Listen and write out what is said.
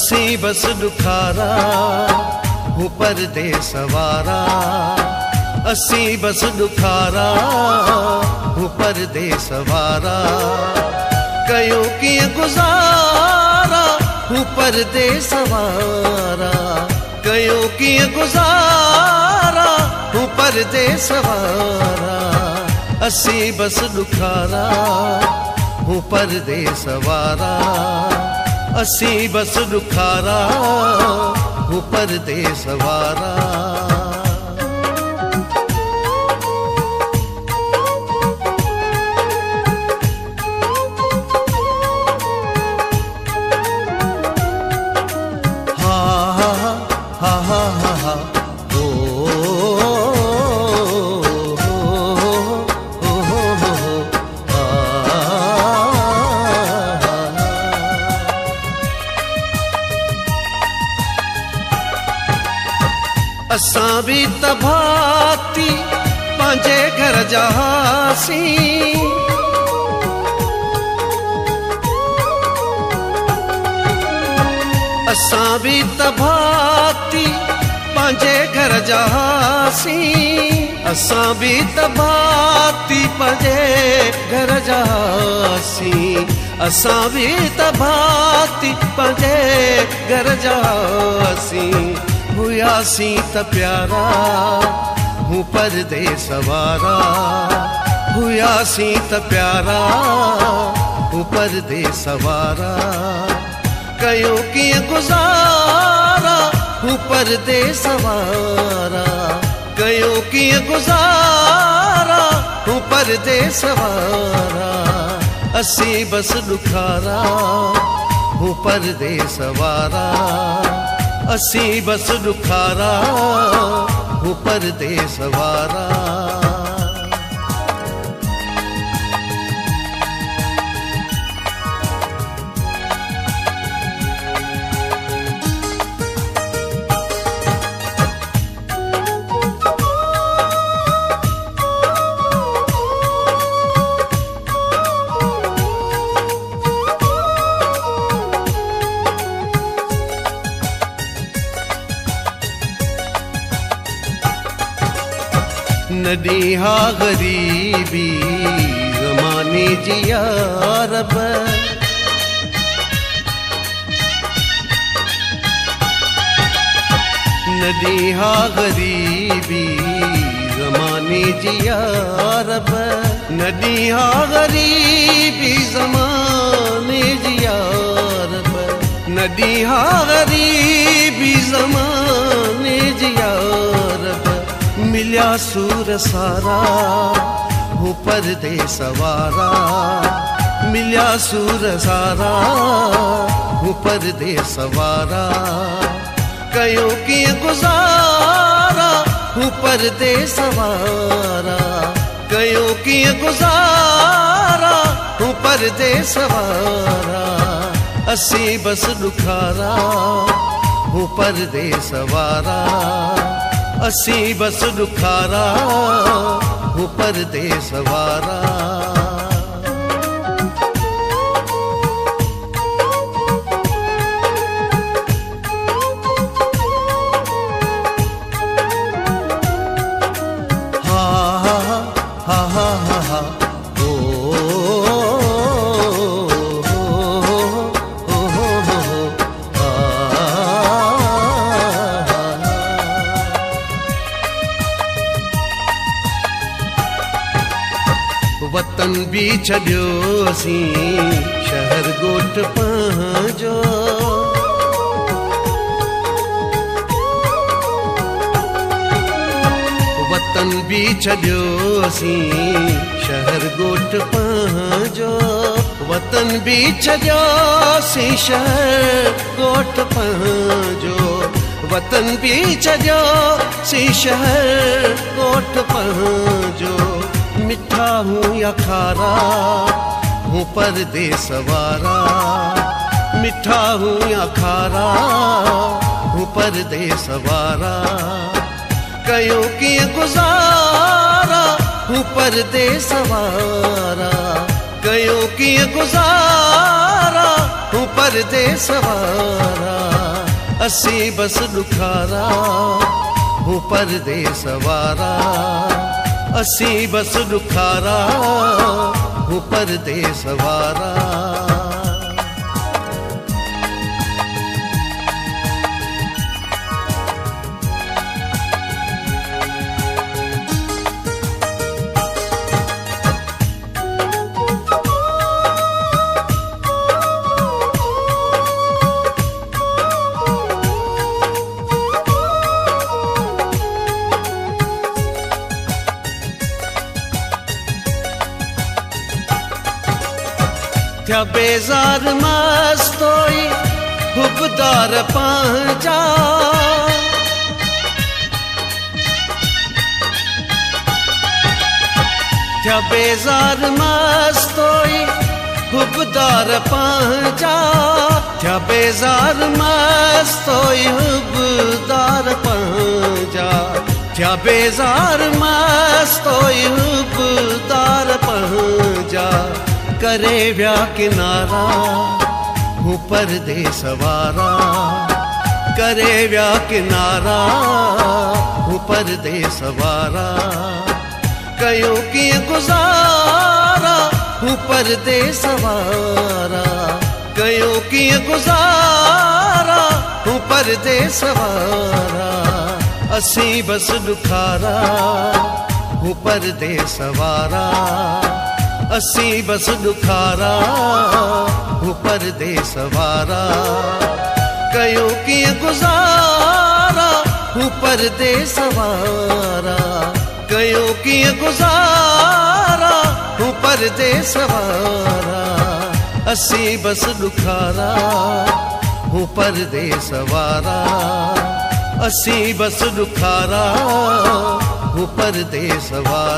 असी बस दुखारा हूँ परदेस वारा, असी बस दुखारा हूँ परदेस वारा। कयो कीअं गुज़ारा हूँ परदेस वारा, कयो कीअं गुज़ारा हूँ परदेस वारा। असी बस दुखारा हूँ परदेस वारा, असी बस दुखारा हूँ परदेस वारा। असां भी तभाती पंहिंजे घर जासी, असां भी तभाती पंहिंजे घर जासी, असां भी तभाती पंहिंजे घर जासी, असां भी तभाती पंहिंजे घर जासी। हुयासी त प्यारा हूँ परदेस वारा, हुयासी त प्यारा हूँ परदेस वारा। कयो कीअं गुज़ारा हूँ परदेस वारा, कयो कीअं गुज़ारा हूँ परदेस वारा। असी बस दुखारा हूँ परदेस वारा, असी बस दुखारा हूँ परदेस वारा। नदी हा गरीबी ज़माने जी यारब, नदी हा गरीबी ज़माने जी यारब, नदी हा गरीबी ज़माने जी यारब, नदी हा गरीबी ज़माने जी यारब। मिलिया सूर सारा हूँ परदेस वारा, मिलिया सूर सारा हूँ परदेस वारा। कयो कीअं गुज़ारा हूँ परदेस वारा, कयो कीअं गुज़ारा हूँ परदेस वारा। असी बस दुखारा हूँ परदेस वारा, असी बस दुखारा हूँ परदेस वारा। वतन भी छॾियोसीं शहर ॻोठ पंहिंजो, वतन भी छॾियोसीं शहर ॻोठ पंहिंजो, वतन भी छॾियोसीं शहर ॻोठ पंहिंजो, वतन भी छॾियोसीं शहर ॻोठ पंहिंजो। मिठा हूँ या खारा हूँ परदेस वारा, मिठा हूँ या खारा हूँ परदेस वारा। कयो कीअं गुज़ारा हूँ परदेस वारा, कयो कीअं गुज़ारा हूँ परदेस वारा असी बस दुखारा हूँ परदेस वारा असी बस दुखारा हूँ परदेस वारा। क्या बेजार मस्तोई हुबदार पांजा क्या बेजार मस्तोई हुबदार पांजा क्या बेजार मस्तोई हुबदार पांजा क्या बेजार मस्तोई हुबदार पांजा करे व्या किनारा हूँ परदेस वारा करे व्या किनारा हूँ परदेस वारा कयूं की गुजारा हूँ परदेस वारा कयूं की गुजारा हूँ परदेस वारा असी बस दुखारा हूँ परदेस वारा असी बस दुखारा हूँ परदेस वारा कयूं की गुजारा हूँ परदेस वारा कयूं की गुजारा हूँ परदेस वारा असी बस दुखारा हूँ परदेस वारा असी बस दुखारा हूँ परदेस वारा।